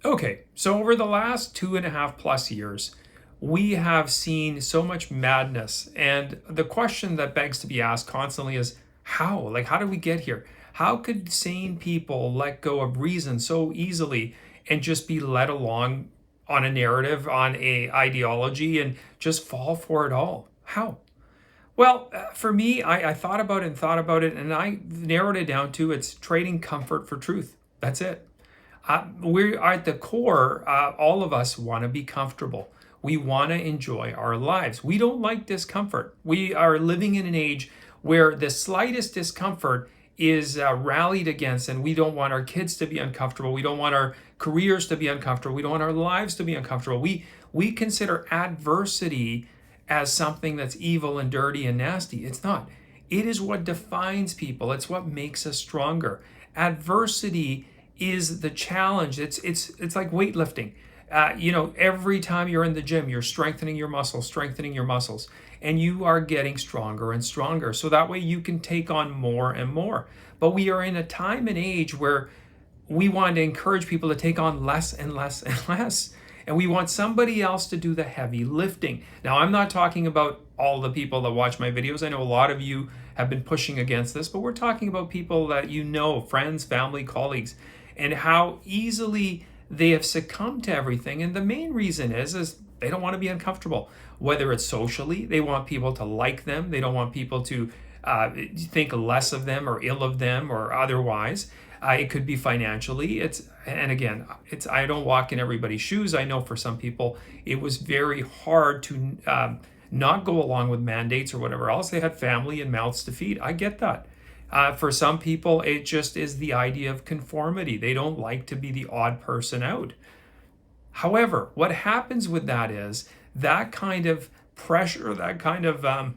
Okay, so over the last 2.5+ years, we have seen so much madness. And the question that begs to be asked constantly is how? Like, how did we get here? How could sane people let go of reason so easily and just be led along on a narrative, on a ideology, and just fall for it all? How? Well, for me, I thought about it and thought about it, and I narrowed it down to it's trading comfort for truth. That's it. We are at the core, all of us want to be comfortable. We want to enjoy our lives. We don't like discomfort. We are living in an age where the slightest discomfort is rallied against, and we don't want our kids to be uncomfortable. We don't want our careers to be uncomfortable. We don't want our lives to be uncomfortable. We consider adversity as something that's evil and dirty and nasty. It's not. It is what defines people. It's what makes us stronger. Adversity is the challenge. It's like weightlifting. Every time you're in the gym, you're strengthening your muscles, and you are getting stronger and stronger. So that way you can take on more and more. But we are in a time and age where we want to encourage people to take on less and less and less. And we want somebody else to do the heavy lifting. Now, I'm not talking about all the people that watch my videos. I know a lot of you have been pushing against this, but we're talking about people that you know, friends, family, colleagues, and how easily they have succumbed to everything. And the main reason is they don't want to be uncomfortable. Whether it's socially, they want people to like them. They don't want people to think less of them or ill of them or otherwise. It could be financially. I don't walk in everybody's shoes. I know for some people, it was very hard to not go along with mandates or whatever else. They had family and mouths to feed. I get that. For some people, it just is the idea of conformity. They don't like to be the odd person out. However, what happens with that is that kind of pressure, that kind of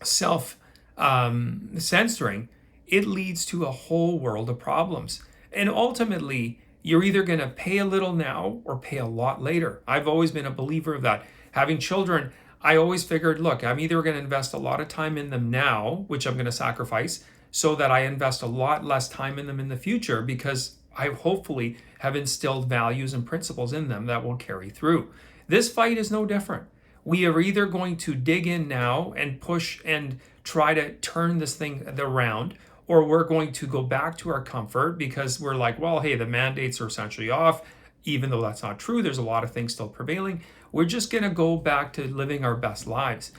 self-censoring, it leads to a whole world of problems. And ultimately, you're either going to pay a little now or pay a lot later. I've always been a believer of that. Having children, I always figured, look, I'm either going to invest a lot of time in them now, which I'm going to sacrifice, so that I invest a lot less time in them in the future, because I hopefully have instilled values and principles in them that will carry through. This fight is no different. We are either going to dig in now and push and try to turn this thing around, or we're going to go back to our comfort because we're like, well, hey, the mandates are essentially off. Even though that's not true, there's a lot of things still prevailing. We're just going to go back to living our best lives.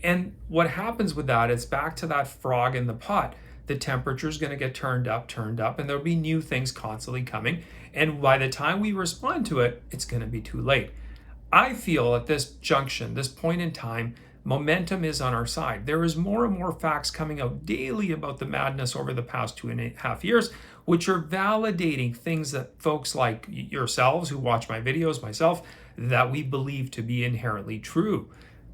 And what happens with that is back to that frog in the pot. The temperature is going to get turned up, and there'll be new things constantly coming. And by the time we respond to it, it's going to be too late. I feel at this junction, this point in time, momentum is on our side. There is more and more facts coming out daily about the madness over the past 2.5 years, which are validating things that folks like yourselves who watch my videos, myself, that we believe to be inherently true.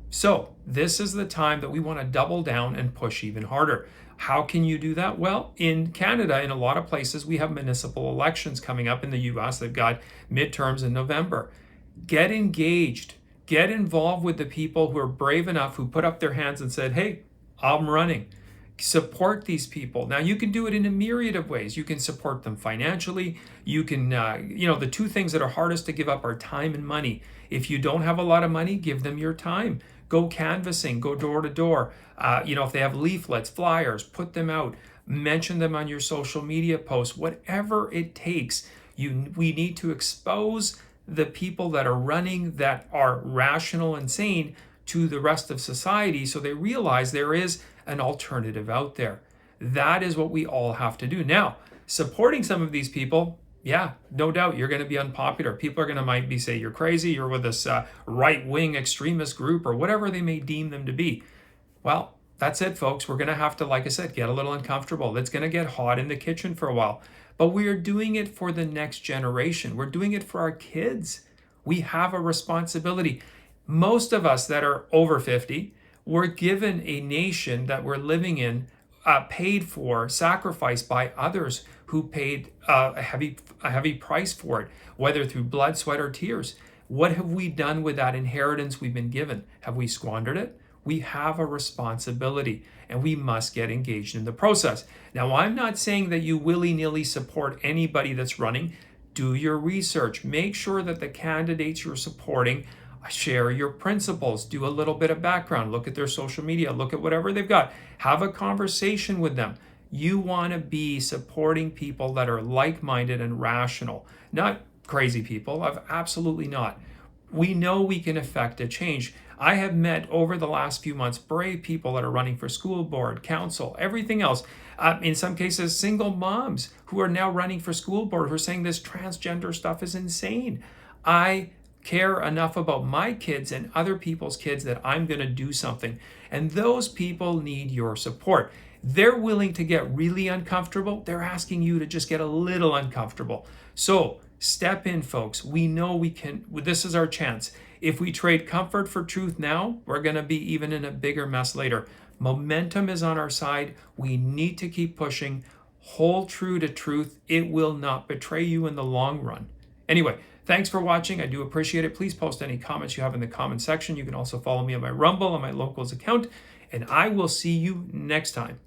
So this is the time that we want to double down and push even harder. How can you do that? Well, in Canada, in a lot of places, we have municipal elections coming up. In the US, they've got midterms in November. Get engaged. Get involved with the people who are brave enough, who put up their hands and said, hey, I'm running. Support these people. Now, you can do it in a myriad of ways. You can support them financially. You can, the two things that are hardest to give up are time and money. If you don't have a lot of money, give them your time. Go canvassing, go door to door. If they have leaflets, flyers, put them out. Mention them on your social media posts. Whatever it takes, we need to expose the people that are running, that are rational and sane, to the rest of society, so they realize there is an alternative out there. That is what we all have to do. Now, supporting some of these people, yeah, no doubt you're going to be unpopular. People are going to might be say you're crazy, you're with this right-wing extremist group, or whatever they may deem them to be. Well, that's it, folks. We're going to have to, like I said, get a little uncomfortable. It's going to get hot in the kitchen for a while. But we are doing it for the next generation. We're doing it for our kids. We have a responsibility. Most of us that are over 50 were given a nation that we're living in, paid for, sacrificed by others who paid a heavy price for it, whether through blood, sweat, or tears. What have we done with that inheritance we've been given? Have we squandered it? We have a responsibility, and we must get engaged in the process. Now, I'm not saying that you willy-nilly support anybody that's running. Do your research. Make sure that the candidates you're supporting share your principles. Do a little bit of background. Look at their social media. Look at whatever they've got. Have a conversation with them. You want to be supporting people that are like-minded and rational, not crazy people. Absolutely not. We know we can affect a change. I have met over the last few months brave people that are running for school board, council, everything else. In some cases, single moms who are now running for school board who are saying this transgender stuff is insane. I care enough about my kids and other people's kids that I'm going to do something. And those people need your support. They're willing to get really uncomfortable. They're asking you to just get a little uncomfortable. So step in, folks. We know we can. This is our chance. If we trade comfort for truth now, we're going to be even in a bigger mess later. Momentum is on our side. We need to keep pushing. Hold true to truth. It will not betray you in the long run. Anyway, thanks for watching. I do appreciate it. Please post any comments you have in the comment section. You can also follow me on my Rumble, on my Locals account, and I will see you next time.